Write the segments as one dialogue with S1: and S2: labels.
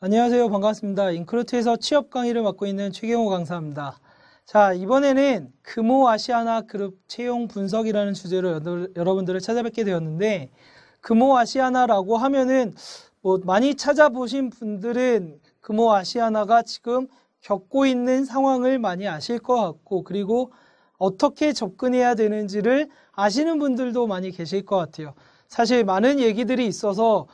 S1: 안녕하세요. 반갑습니다. 인크루트에서 취업 강의를 맡고 있는 최경호 강사입니다. 자, 이번에는 금호아시아나 그룹 채용 분석이라는 주제로 여러분들을 찾아뵙게 되었는데, 금호아시아나라고 하면은 많이 찾아보신 분들은 금호아시아나가 지금 겪고 있는 상황을 많이 아실 것 같고, 그리고 어떻게 접근해야 되는지를 아시는 분들도 많이 계실 것 같아요. 사실 많은 얘기들이 있어서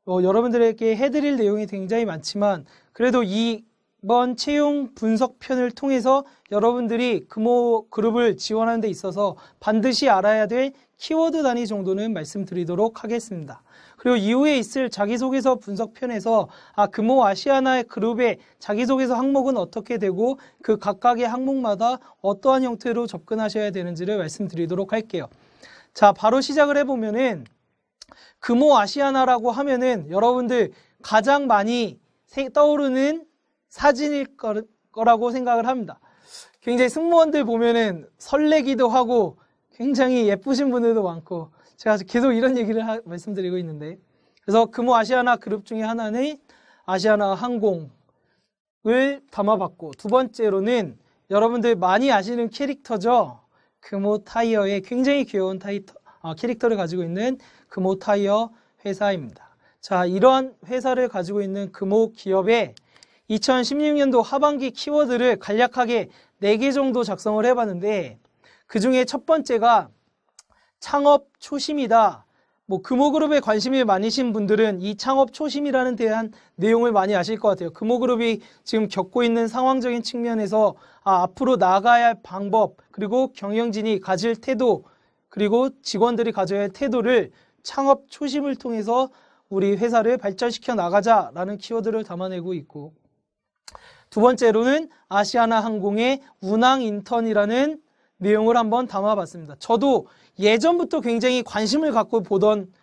S1: 여러분들에게 해드릴 내용이 굉장히 많지만, 그래도 이번 채용 분석편을 통해서 여러분들이 금호 그룹을 지원하는 데 있어서 반드시 알아야 될 키워드 단위 정도는 말씀드리도록 하겠습니다. 그리고 이후에 있을 자기소개서 분석편에서 금호 아시아나 그룹의 자기소개서 항목은 어떻게 되고 그 각각의 항목마다 어떠한 형태로 접근하셔야 되는지를 말씀드리도록 할게요. 자, 바로 시작을 해보면은, 금호 아시아나라고 하면은 여러분들 가장 많이 떠오르는 사진일 거라고 생각을 합니다. 굉장히 승무원들 보면은 설레기도 하고 굉장히 예쁘신 분들도 많고, 제가 계속 이런 얘기를 말씀드리고 있는데, 그래서 금호 아시아나 그룹 중에 하나는 아시아나 항공을 담아봤고, 두 번째로는 여러분들 많이 아시는 캐릭터죠. 금호 타이어의 굉장히 귀여운 캐릭터를 가지고 있는 금호 타이어 회사입니다. 자, 이러한 회사를 가지고 있는 금호 기업의 2016년도 하반기 키워드를 간략하게 4개 정도 작성을 해봤는데, 그 중에 첫 번째가 창업 초심이다. 금호그룹에 관심이 많으신 분들은 이 창업 초심이라는 대한 내용을 많이 아실 것 같아요. 금호그룹이 지금 겪고 있는 상황적인 측면에서 앞으로 나아가야 할 방법, 그리고 경영진이 가질 태도, 그리고 직원들이 가져야 할 태도를 창업 초심을 통해서 우리 회사를 발전시켜 나가자라는 키워드를 담아내고 있고, 두 번째로는 아시아나 항공의 운항 인턴이라는 내용을 한번 담아봤습니다. 저도 예전부터 굉장히 관심을 갖고 보던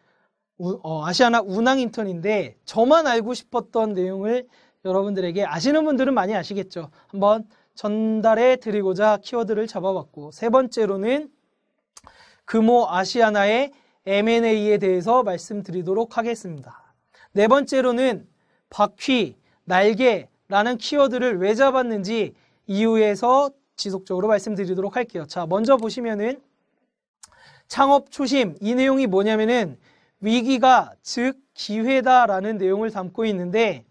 S1: 아시아나 운항 인턴인데, 저만 알고 싶었던 내용을 여러분들에게 아시는 분들은 많이 아시겠죠. 한번 전달해 드리고자 키워드를 잡아봤고, 세 번째로는 금호 아시아나의 M&A에 대해서 말씀드리도록 하겠습니다. 네 번째로는 바퀴, 날개라는 키워드를 왜 잡았는지 이후에서 지속적으로 말씀드리도록 할게요. 자, 먼저 보시면은 창업 초심, 이 내용이 뭐냐면은 위기가 즉 기회다라는 내용을 담고 있는데,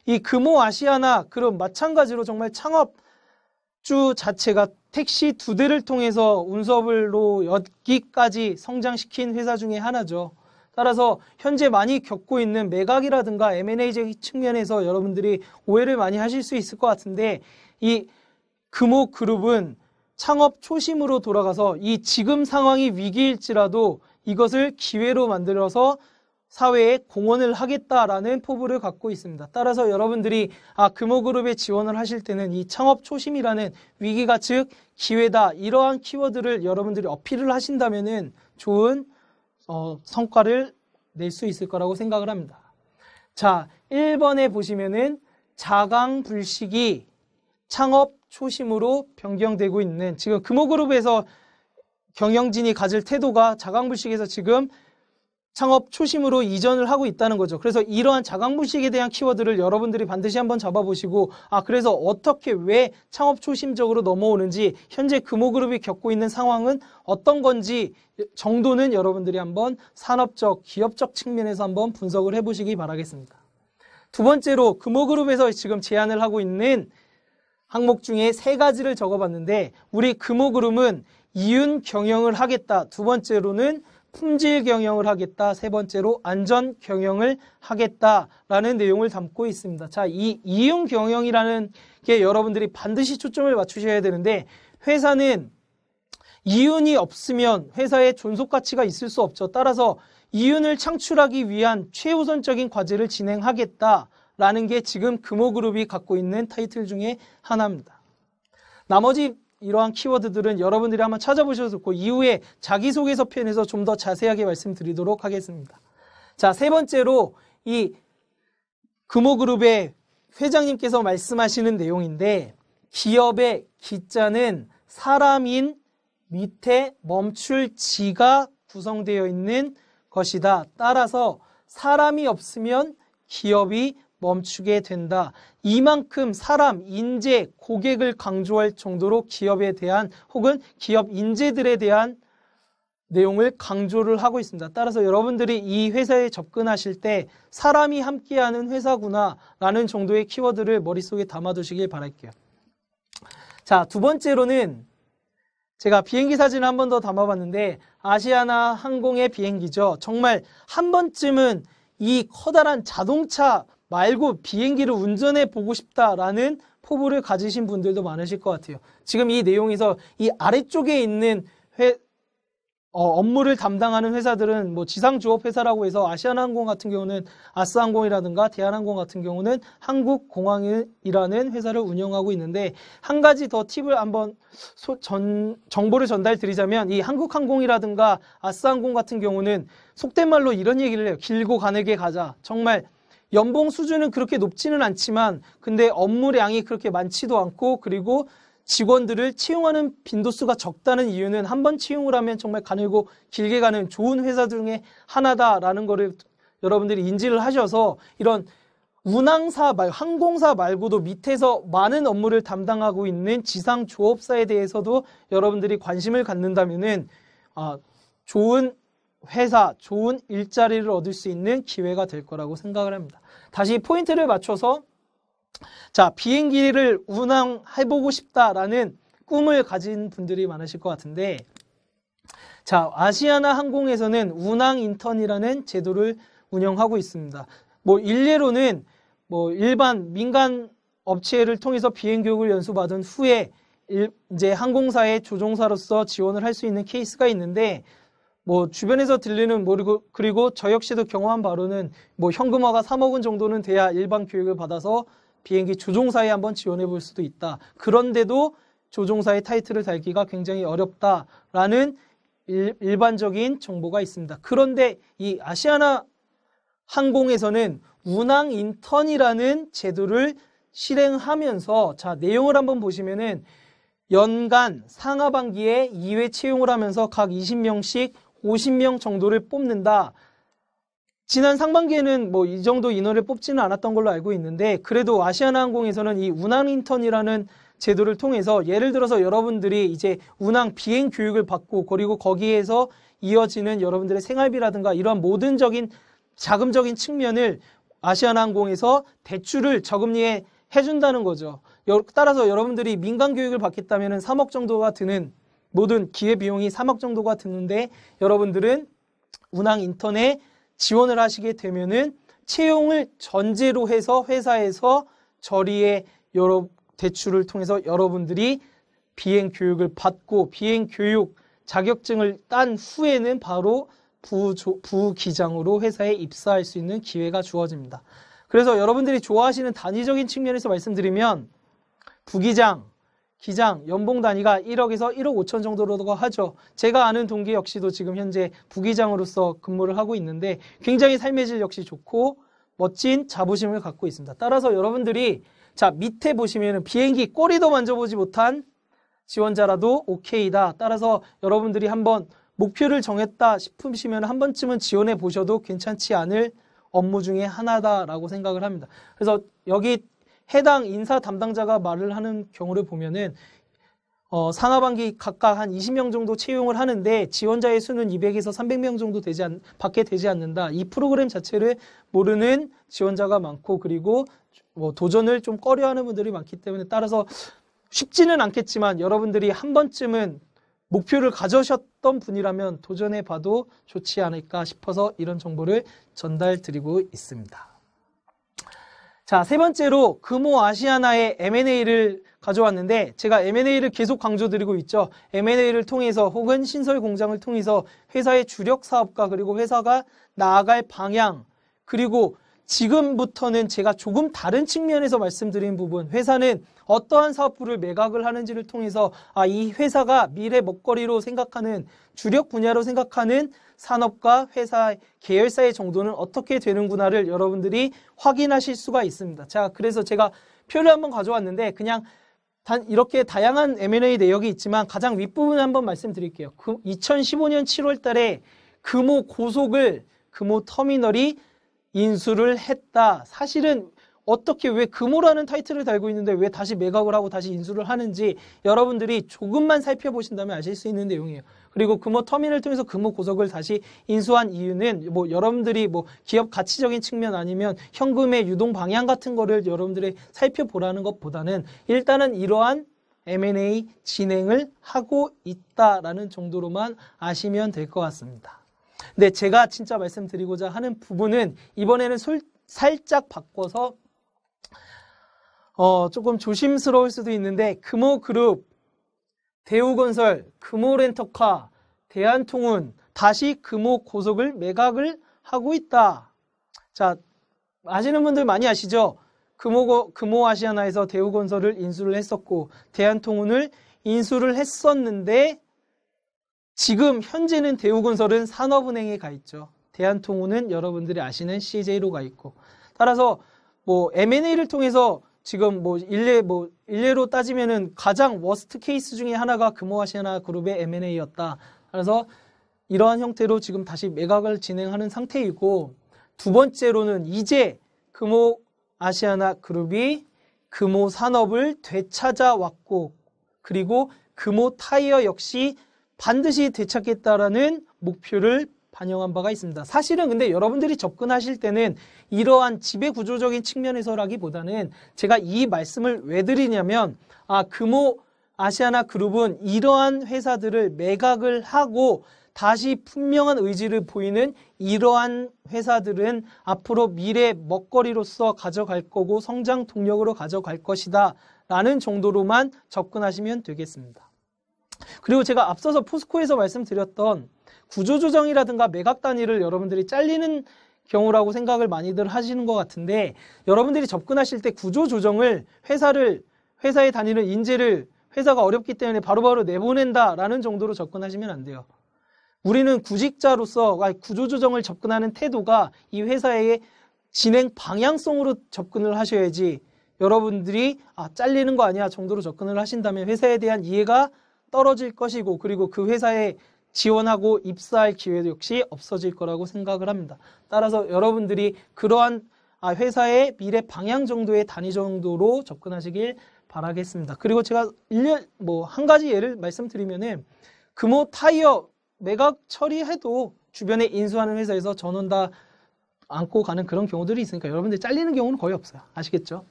S1: 이 금호 아시아나 그럼 마찬가지로 정말 창업주 자체가 택시 2대를 통해서 운서블로 여기까지 성장시킨 회사 중에 하나죠. 따라서 현재 많이 겪고 있는 매각이라든가 M&A 측면에서 여러분들이 오해를 많이 하실 수 있을 것 같은데, 이 금호 그룹은 창업 초심으로 돌아가서 이 지금 상황이 위기일지라도 이것을 기회로 만들어서 사회에 공헌을 하겠다라는 포부를 갖고 있습니다. 따라서 여러분들이 금호그룹에 지원을 하실 때는 이 창업 초심이라는 위기가 즉 기회다, 이러한 키워드를 여러분들이 어필을 하신다면은 좋은 성과를 낼 수 있을 거라고 생각을 합니다. 자, 1번에 보시면은 자강불식이 창업 초심으로 변경되고 있는, 지금 금호그룹에서 경영진이 가질 태도가 자강불식에서 지금 창업 초심으로 이전을 하고 있다는 거죠. 그래서 이러한 자강불식에 대한 키워드를 여러분들이 반드시 한번 잡아보시고, 그래서 어떻게 왜 창업 초심적으로 넘어오는지, 현재 금호그룹이 겪고 있는 상황은 어떤 건지 정도는 여러분들이 한번 산업적, 기업적 측면에서 한번 분석을 해보시기 바라겠습니다. 두 번째로 금호그룹에서 지금 제안을 하고 있는 항목 중에 3가지를 적어봤는데, 우리 금호그룹은 이윤 경영을 하겠다, 두 번째로는 품질 경영을 하겠다, 세 번째로 안전 경영을 하겠다라는 내용을 담고 있습니다. 자, 이 이윤 경영이라는 게 여러분들이 반드시 초점을 맞추셔야 되는데, 회사는 이윤이 없으면 회사의 존속 가치가 있을 수 없죠. 따라서 이윤을 창출하기 위한 최우선적인 과제를 진행하겠다라는 게 지금 금호그룹이 갖고 있는 타이틀 중에 하나입니다. 나머지 이러한 키워드들은 여러분들이 한번 찾아보셔서 이후에 자기소개서 편에서 좀 더 자세하게 말씀드리도록 하겠습니다. 자, 세 번째로 이 금호그룹의 회장님께서 말씀하시는 내용인데, 기업의 기자는 사람인 밑에 멈출 지가 구성되어 있는 것이다. 따라서 사람이 없으면 기업이 멈추게 된다. 이만큼 사람, 인재, 고객을 강조할 정도로 기업에 대한 혹은 기업 인재들에 대한 내용을 강조를 하고 있습니다. 따라서 여러분들이 이 회사에 접근하실 때 사람이 함께하는 회사구나 라는 정도의 키워드를 머릿속에 담아두시길 바랄게요. 자, 두 번째로는 제가 비행기 사진을 한 번 더 담아봤는데 아시아나 항공의 비행기죠. 정말 한 번쯤은 이 커다란 자동차 말고 비행기를 운전해 보고 싶다라는 포부를 가지신 분들도 많으실 것 같아요. 지금 이 내용에서 이 아래쪽에 있는 업무를 담당하는 회사들은 뭐 지상주업 회사라고 해서 아시아나항공 같은 경우는 아스항공이라든가 대한항공 같은 경우는 한국공항이라는 회사를 운영하고 있는데 한 가지 더 팁을 한번 정보를 전달드리자면 이 한국항공이라든가 아스항공 같은 경우는 속된 말로 이런 얘기를 해요. 길고 가늘게 가자. 정말 연봉 수준은 그렇게 높지는 않지만 근데 업무량이 그렇게 많지도 않고 그리고 직원들을 채용하는 빈도수가 적다는 이유는 한 번 채용을 하면 정말 가늘고 길게 가는 좋은 회사 중에 하나다라는 거를 여러분들이 인지를 하셔서 이런 운항사 항공사 말고도 밑에서 많은 업무를 담당하고 있는 지상 조업사에 대해서도 여러분들이 관심을 갖는다면은 좋은 회사, 좋은 일자리를 얻을 수 있는 기회가 될 거라고 생각을 합니다. 다시 포인트를 맞춰서 자, 비행기를 운항해보고 싶다라는 꿈을 가진 분들이 많으실 것 같은데 자, 아시아나 항공에서는 운항 인턴이라는 제도를 운영하고 있습니다. 뭐 일례로는 뭐 일반 민간 업체를 통해서 비행 교육을 연수받은 후에 이제 항공사의 조종사로서 지원을 할 수 있는 케이스가 있는데 뭐 주변에서 들리는 그리고 저 역시도 경험한 바로는 뭐 현금화가 3억 원 정도는 돼야 일반 교육을 받아서 비행기 조종사에 한번 지원해 볼 수도 있다. 그런데도 조종사의 타이틀을 달기가 굉장히 어렵다라는 일반적인 정보가 있습니다. 그런데 이 아시아나 항공에서는 운항 인턴이라는 제도를 실행하면서 자, 내용을 한번 보시면은 연간 상하반기에 2회 채용을 하면서 각 20명씩 50명 정도를 뽑는다. 지난 상반기에는 뭐 이 정도 인원을 뽑지는 않았던 걸로 알고 있는데 그래도 아시아나항공에서는 이 운항 인턴이라는 제도를 통해서 예를 들어서 여러분들이 이제 운항 비행 교육을 받고 그리고 거기에서 이어지는 여러분들의 생활비라든가 이런 모든적인 자금적인 측면을 아시아나항공에서 대출을 저금리에 해준다는 거죠. 따라서 여러분들이 민간 교육을 받겠다면 3억 정도가 드는 모든 기회비용이 3억 정도가 드는데 여러분들은 운항 인턴에 지원을 하시게 되면은 채용을 전제로 해서 회사에서 저리의 여러 대출을 통해서 여러분들이 비행 교육을 받고 비행 교육 자격증을 딴 후에는 바로 부기장으로 회사에 입사할 수 있는 기회가 주어집니다. 그래서 여러분들이 좋아하시는 단위적인 측면에서 말씀드리면 부기장, 기장, 연봉 단위가 1억에서 1억 5천 정도로 하죠. 제가 아는 동기 역시도 지금 현재 부기장으로서 근무를 하고 있는데 굉장히 삶의 질 역시 좋고 멋진 자부심을 갖고 있습니다. 따라서 여러분들이 자 밑에 보시면 비행기 꼬리도 만져보지 못한 지원자라도 오케이다. 따라서 여러분들이 한번 목표를 정했다 싶으시면 한 번쯤은 지원해 보셔도 괜찮지 않을 업무 중에 하나다라고 생각을 합니다. 그래서 여기 해당 인사 담당자가 말을 하는 경우를 보면은 상하반기 각각 한 20명 정도 채용을 하는데 지원자의 수는 200에서 300명 정도 밖에 되지 않는다. 이 프로그램 자체를 모르는 지원자가 많고 그리고 뭐 도전을 좀 꺼려하는 분들이 많기 때문에 따라서 쉽지는 않겠지만 여러분들이 한 번쯤은 목표를 가져셨던 분이라면 도전해 봐도 좋지 않을까 싶어서 이런 정보를 전달드리고 있습니다. 자, 세 번째로 금호 아시아나의 M&A를 가져왔는데 제가 M&A를 계속 강조드리고 있죠. M&A를 통해서 혹은 신설 공장을 통해서 회사의 주력 사업과 그리고 회사가 나아갈 방향 그리고 지금부터는 제가 조금 다른 측면에서 말씀드린 부분 회사는 어떠한 사업부를 매각을 하는지를 통해서 이 회사가 미래 먹거리로 생각하는 주력 분야로 생각하는 산업과 회사의 계열사의 정도는 어떻게 되는구나를 여러분들이 확인하실 수가 있습니다. 자, 그래서 제가 표를 한번 가져왔는데 그냥 이렇게 다양한 M&A 내역이 있지만 가장 윗부분 한번 말씀드릴게요. 2015년 7월 달에 금호 고속을 금호 터미널이 인수를 했다. 사실은 어떻게 왜 금호라는 타이틀을 달고 있는데 왜 다시 매각을 하고 다시 인수를 하는지 여러분들이 조금만 살펴보신다면 아실 수 있는 내용이에요. 그리고 금호 터미널을 통해서 금호 고석을 다시 인수한 이유는 뭐 여러분들이 뭐 기업 가치적인 측면 아니면 현금의 유동 방향 같은 거를 여러분들이 살펴보라는 것보다는 일단은 이러한 M&A 진행을 하고 있다라는 정도로만 아시면 될 것 같습니다. 근데 제가 진짜 말씀드리고자 하는 부분은 이번에는 살짝 바꿔서 조금 조심스러울 수도 있는데 금호그룹, 대우건설, 금호렌터카, 대한통운 다시 금호고속을 매각을 하고 있다. 자, 아시는 분들 많이 아시죠? 금호아시아나에서 대우건설을 인수를 했었고 대한통운을 인수를 했었는데 지금 현재는 대우건설은 산업은행에 가 있죠. 대한통운은 여러분들이 아시는 CJ로 가 있고 따라서 뭐 M&A를 통해서 지금 일례로 따지면은 가장 워스트 케이스 중에 하나가 금호아시아나 그룹의 M&A였다. 그래서 이러한 형태로 지금 다시 매각을 진행하는 상태이고 두 번째로는 이제 금호아시아나 그룹이 금호산업을 되찾아왔고 그리고 금호타이어 역시 반드시 되찾겠다라는 목표를 반영한 바가 있습니다. 사실은 근데 여러분들이 접근하실 때는 이러한 지배구조적인 측면에서라기보다는 제가 이 말씀을 왜 드리냐면 금호아시아나 그룹은 이러한 회사들을 매각을 하고 다시 분명한 의지를 보이는 이러한 회사들은 앞으로 미래 먹거리로서 가져갈 거고 성장 동력으로 가져갈 것이다 라는 정도로만 접근하시면 되겠습니다. 그리고 제가 앞서서 포스코에서 말씀드렸던 구조조정이라든가 매각 단위를 여러분들이 잘리는 경우라고 생각을 많이들 하시는 것 같은데 여러분들이 접근하실 때 구조조정을 회사에 다니는 인재를 회사가 어렵기 때문에 바로바로 내보낸다라는 정도로 접근하시면 안 돼요. 우리는 구직자로서 구조조정을 접근하는 태도가 이 회사의 진행 방향성으로 접근을 하셔야지 여러분들이 잘리는 거 아니야 정도로 접근을 하신다면 회사에 대한 이해가 떨어질 것이고 그리고 그 회사에 지원하고 입사할 기회도 역시 없어질 거라고 생각을 합니다. 따라서 여러분들이 그러한 회사의 미래 방향 정도의 단위 정도로 접근하시길 바라겠습니다. 그리고 제가 한 가지 예를 말씀드리면은 금호타이어 매각 처리해도 주변에 인수하는 회사에서 전원 다 안고 가는 그런 경우들이 있으니까 여러분들 잘리는 경우는 거의 없어요. 아시겠죠?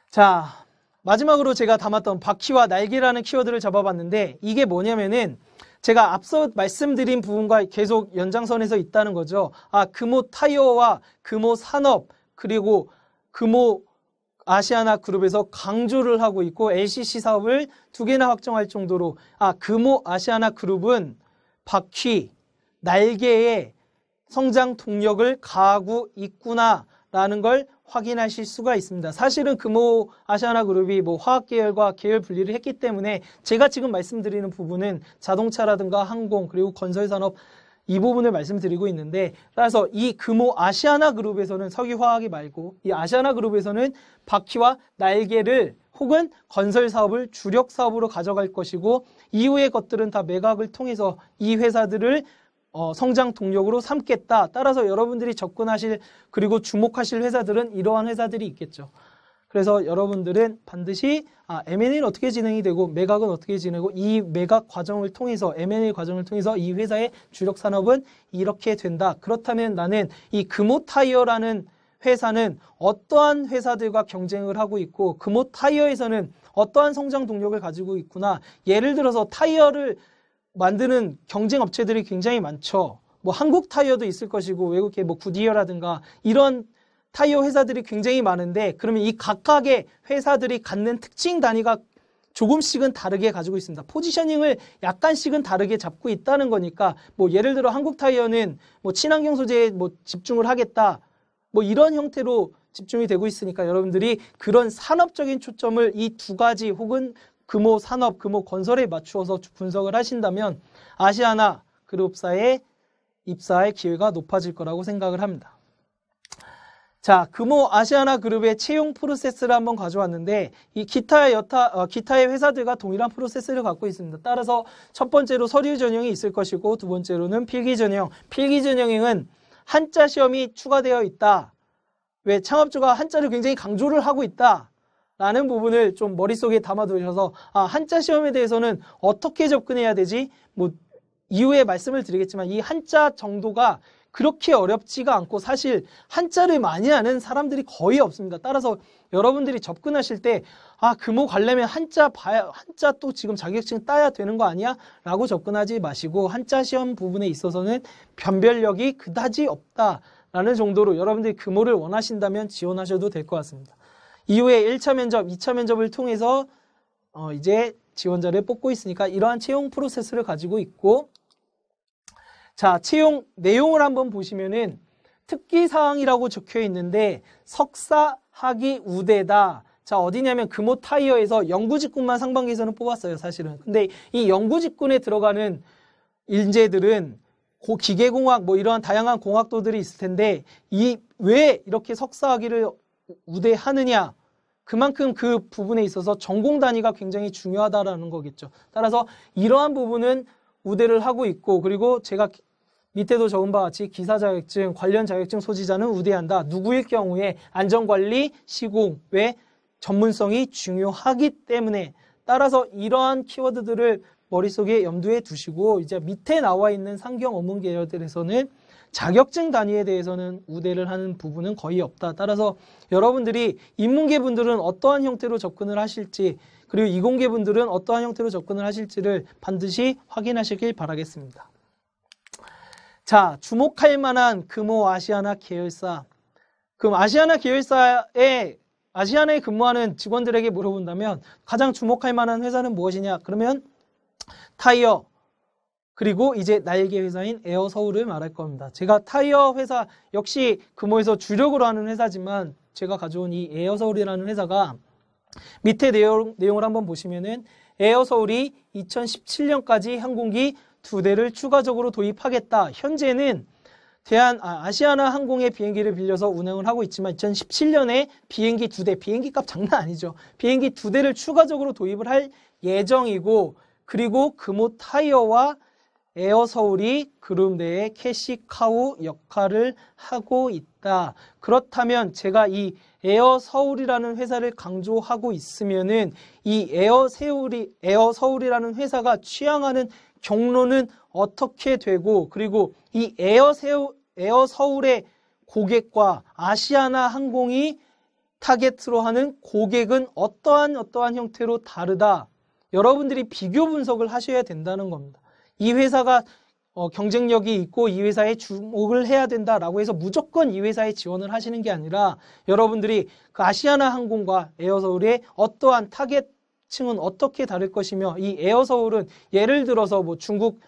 S1: 자, 마지막으로 제가 담았던 바퀴와 날개라는 키워드를 잡아봤는데 이게 뭐냐면은 제가 앞서 말씀드린 부분과 계속 연장선에서 있다는 거죠. 금호타이어와 금호산업 그리고 금호아시아나 그룹에서 강조를 하고 있고 LCC 사업을 2개나 확정할 정도로 금호아시아나 그룹은 바퀴, 날개에 성장 동력을 가하고 있구나라는 걸 확인하실 수가 있습니다. 사실은 금호아시아나 그룹이 화학 계열과 계열 분리를 했기 때문에 제가 지금 말씀드리는 부분은 자동차라든가 항공 그리고 건설산업 이 부분을 말씀드리고 있는데 따라서 이 금호아시아나 그룹에서는 석유화학이 말고 이 아시아나 그룹에서는 바퀴와 날개를 혹은 건설 사업을 주력 사업으로 가져갈 것이고 이후의 것들은 다 매각을 통해서 이 회사들을 성장 동력으로 삼겠다. 따라서 여러분들이 접근하실 그리고 주목하실 회사들은 이러한 회사들이 있겠죠. 그래서 여러분들은 반드시 M&A는 어떻게 진행이 되고 매각은 어떻게 진행되고 이 매각 과정을 통해서 M&A 과정을 통해서 이 회사의 주력 산업은 이렇게 된다. 그렇다면 나는 이 금호타이어라는 회사는 어떠한 회사들과 경쟁을 하고 있고 금호타이어에서는 어떠한 성장 동력을 가지고 있구나. 예를 들어서 타이어를 만드는 경쟁 업체들이 굉장히 많죠. 한국 타이어도 있을 것이고 외국의 구디어라든가 이런 타이어 회사들이 굉장히 많은데 그러면 이 각각의 회사들이 갖는 특징 단위가 조금씩은 다르게 가지고 있습니다. 포지셔닝을 약간씩은 다르게 잡고 있다는 거니까 예를 들어 한국 타이어는 친환경 소재에 집중을 하겠다. 이런 형태로 집중이 되고 있으니까 여러분들이 그런 산업적인 초점을 이 두 가지 혹은 금호 산업, 금호 건설에 맞추어서 분석을 하신다면 아시아나 그룹사에 입사할 기회가 높아질 거라고 생각을 합니다. 자, 금호 아시아나 그룹의 채용 프로세스를 한번 가져왔는데 이 기타의 회사들과 동일한 프로세스를 갖고 있습니다. 따라서 첫 번째로 서류 전형이 있을 것이고 두 번째로는 필기 전형. 필기 전형은 한자 시험이 추가되어 있다. 왜 창업주가 한자를 굉장히 강조를 하고 있다라는 부분을 좀 머릿속에 담아두셔서 한자 시험에 대해서는 어떻게 접근해야 되지? 뭐 이후에 말씀을 드리겠지만 이 한자 정도가 그렇게 어렵지가 않고 사실 한자를 많이 아는 사람들이 거의 없습니다. 따라서 여러분들이 접근하실 때 금호 가려면 한자 또 지금 자격증 따야 되는 거 아니야? 라고 접근하지 마시고 한자 시험 부분에 있어서는 변별력이 그다지 없다라는 정도로 여러분들이 금호를 원하신다면 지원하셔도 될 것 같습니다. 이후에 1차 면접, 2차 면접을 통해서 이제 지원자를 뽑고 있으니까 이러한 채용 프로세스를 가지고 있고, 자, 채용 내용을 한번 보시면은 특기사항이라고 적혀 있는데 석사, 학위, 우대다. 자, 어디냐면 금호 타이어에서 영구직군만 상반기에서는 뽑았어요, 사실은. 근데 이 영구직군에 들어가는 인재들은 기계공학 뭐 이러한 다양한 공학도들이 있을 텐데 왜 이렇게 석사, 학위를 우대하느냐? 그만큼 그 부분에 있어서 전공 단위가 굉장히 중요하다라는 거겠죠. 따라서 이러한 부분은 우대를 하고 있고, 그리고 제가 밑에도 적은 바와 같이 기사 자격증, 관련 자격증 소지자는 우대한다. 누구일 경우에 안전관리, 시공, 왜 전문성이 중요하기 때문에, 따라서 이러한 키워드들을 머릿속에 염두에 두시고 이제 밑에 나와 있는 상경 어문 계열들에서는 자격증 단위에 대해서는 우대를 하는 부분은 거의 없다. 따라서 여러분들이 인문계 분들은 어떠한 형태로 접근을 하실지, 그리고 이공계 분들은 어떠한 형태로 접근을 하실지를 반드시 확인하시길 바라겠습니다. 자, 주목할 만한 금호 아시아나 계열사. 그럼 아시아나에 근무하는 직원들에게 물어본다면 가장 주목할 만한 회사는 무엇이냐? 그러면 타이어, 그리고 이제 날개 회사인 에어서울을 말할 겁니다. 제가 타이어 회사 역시 금호에서 주력으로 하는 회사지만 제가 가져온 이 에어서울이라는 회사가 밑에 내용을 한번 보시면은 에어서울이 2017년까지 항공기 2대를 추가적으로 도입하겠다. 현재는 아시아나 항공의 비행기를 빌려서 운행을 하고 있지만 2017년에 비행기 2대, 비행기 값 장난 아니죠. 비행기 2대를 추가적으로 도입을 할 예정이고, 그리고 금호 타이어와 에어서울이 그룹 내에 캐시카우 역할을 하고 있다. 그렇다면 제가 이 에어서울이라는 회사를 강조하고 있으면은 이 에어서울이라는 회사가 취향하는 경로는 어떻게 되고, 그리고 이 에어서울의 고객과 아시아나 항공이 타겟으로 하는 고객은 어떠한 형태로 다르다. 여러분들이 비교 분석을 하셔야 된다는 겁니다. 이 회사가 경쟁력이 있고 이 회사에 주목을 해야 된다라고 해서 무조건 이 회사에 지원을 하시는 게 아니라 여러분들이 그 아시아나 항공과 에어서울의 어떠한 타겟층은 어떻게 다를 것이며, 이 에어서울은 예를 들어서 뭐 중국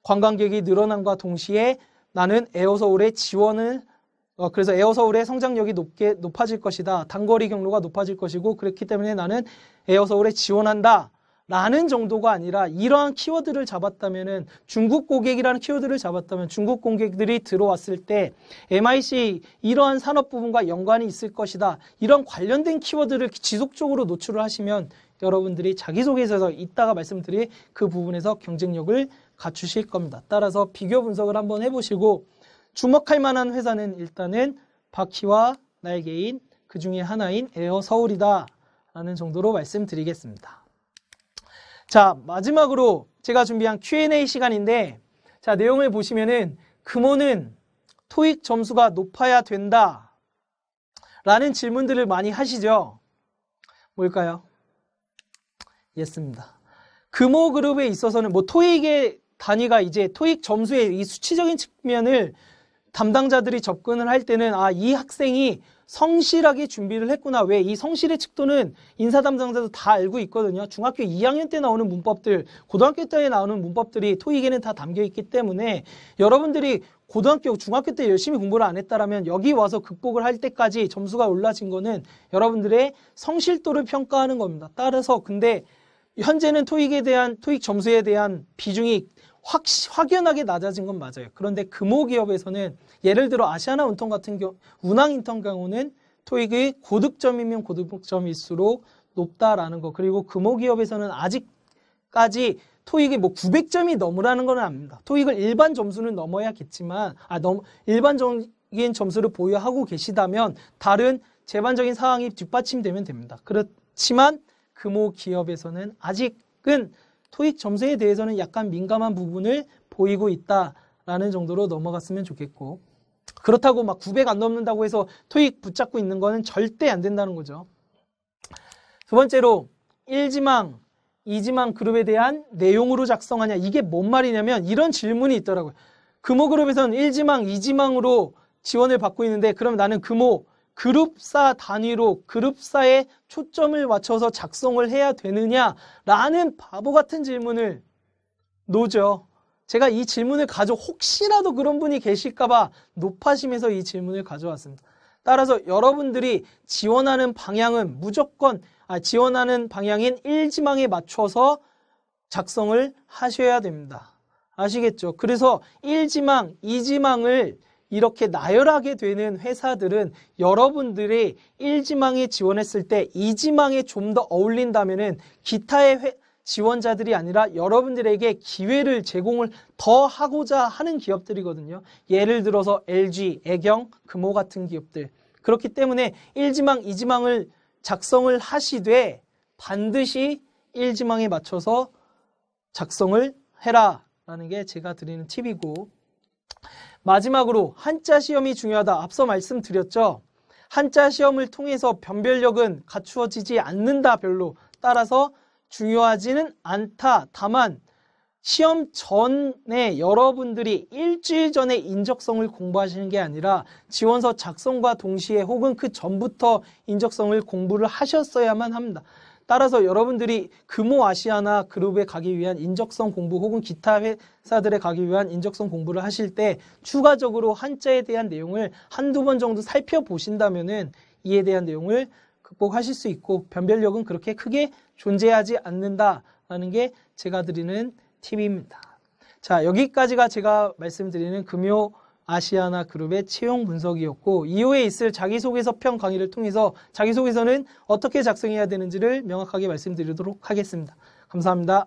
S1: 관광객이 늘어남과 동시에 나는 에어서울에 지원을 그래서 에어서울의 성장력이 높아질 것이다. 단거리 경로가 높아질 것이고, 그렇기 때문에 나는 에어서울에 지원한다. 라는 정도가 아니라 이러한 키워드를 잡았다면은, 중국 고객이라는 키워드를 잡았다면 중국 고객들이 들어왔을 때 MIC 이러한 산업 부분과 연관이 있을 것이다. 이런 관련된 키워드를 지속적으로 노출을 하시면 여러분들이 자기소개서에서 이따가 말씀드릴 그 부분에서 경쟁력을 갖추실 겁니다. 따라서 비교 분석을 한번 해보시고, 주목할 만한 회사는 일단은 바퀴와 날개인 그 중에 하나인 에어서울이다 라는 정도로 말씀드리겠습니다. 자, 마지막으로 제가 준비한 Q&A 시간인데, 자, 내용을 보시면은 금호는 토익 점수가 높아야 된다 라는 질문들을 많이 하시죠. 뭘까요? 예스입니다. 금호 그룹에 있어서는 뭐 토익의 단위가 이제 토익 점수의 이 수치적인 측면을 담당자들이 접근을 할 때는 이 학생이 성실하게 준비를 했구나. 왜? 이 성실의 측도는 인사 담당자도 다 알고 있거든요. 중학교 2학년 때 나오는 문법들, 고등학교 때 나오는 문법들이 토익에는 다 담겨 있기 때문에 여러분들이 고등학교, 중학교 때 열심히 공부를 안 했다라면 여기 와서 극복을 할 때까지 점수가 올라진 거는 여러분들의 성실도를 평가하는 겁니다. 따라서 근데 현재는 토익 점수에 대한 비중이 확연하게 낮아진 건 맞아요. 그런데 금호 기업에서는 예를 들어 아시아나 운통 같은 경우, 운항 인턴 경우는 토익의 고득점이면 고득점일수록 높다라는 거. 그리고 금호 기업에서는 아직까지 토익이 뭐 900점이 넘으라는 건 아닙니다. 토익을 일반 점수는 넘어야겠지만, 일반 긍정적인 점수를 보유하고 계시다면 다른 제반적인 사항이 뒷받침되면 됩니다. 그렇지만 금호 기업에서는 아직은 토익 점수에 대해서는 약간 민감한 부분을 보이고 있다라는 정도로 넘어갔으면 좋겠고, 그렇다고 막 900 안 넘는다고 해서 토익 붙잡고 있는 거는 절대 안 된다는 거죠. 두 번째로 1지망, 2지망 그룹에 대한 내용으로 작성하냐, 이게 뭔 말이냐면 이런 질문이 있더라고요. 금호 그룹에서는 1지망, 2지망으로 지원을 받고 있는데 그럼 나는 금호 그룹사 단위로 그룹사에 초점을 맞춰서 작성을 해야 되느냐라는 바보 같은 질문을 놓죠. 제가 이 질문을 혹시라도 그런 분이 계실까봐 높아심에서 이 질문을 가져왔습니다. 따라서 여러분들이 지원하는 방향은 지원하는 방향인 1지망에 맞춰서 작성을 하셔야 됩니다. 아시겠죠? 그래서 1지망, 2지망을 이렇게 나열하게 되는 회사들은 여러분들이 1지망에 지원했을 때 2지망에 좀 더 어울린다면은 기타의 지원자들이 아니라 여러분들에게 기회를 제공을 더 하고자 하는 기업들이거든요. 예를 들어서 LG, 애경, 금호 같은 기업들. 그렇기 때문에 1지망, 2지망을 작성을 하시되 반드시 1지망에 맞춰서 작성을 해라라는 게 제가 드리는 팁이고, 마지막으로 한자 시험이 중요하다. 앞서 말씀드렸죠. 한자 시험을 통해서 변별력은 갖추어지지 않는다 별로. 따라서 중요하지는 않다. 다만 시험 전에 여러분들이 일주일 전에 인적성을 공부하시는 게 아니라 지원서 작성과 동시에 혹은 그 전부터 인적성을 공부를 하셨어야만 합니다. 따라서 여러분들이 금호 아시아나 그룹에 가기 위한 인적성 공부 혹은 기타 회사들에 가기 위한 인적성 공부를 하실 때 추가적으로 한자에 대한 내용을 한두 번 정도 살펴보신다면은 이에 대한 내용을 극복하실 수 있고 변별력은 그렇게 크게 존재하지 않는다라는 게 제가 드리는 팁입니다. 자, 여기까지가 제가 말씀드리는 금호 아시아나 그룹의 채용 분석이었고, 이후에 있을 자기소개서 편 강의를 통해서 자기소개서는 어떻게 작성해야 되는지를 명확하게 말씀드리도록 하겠습니다. 감사합니다.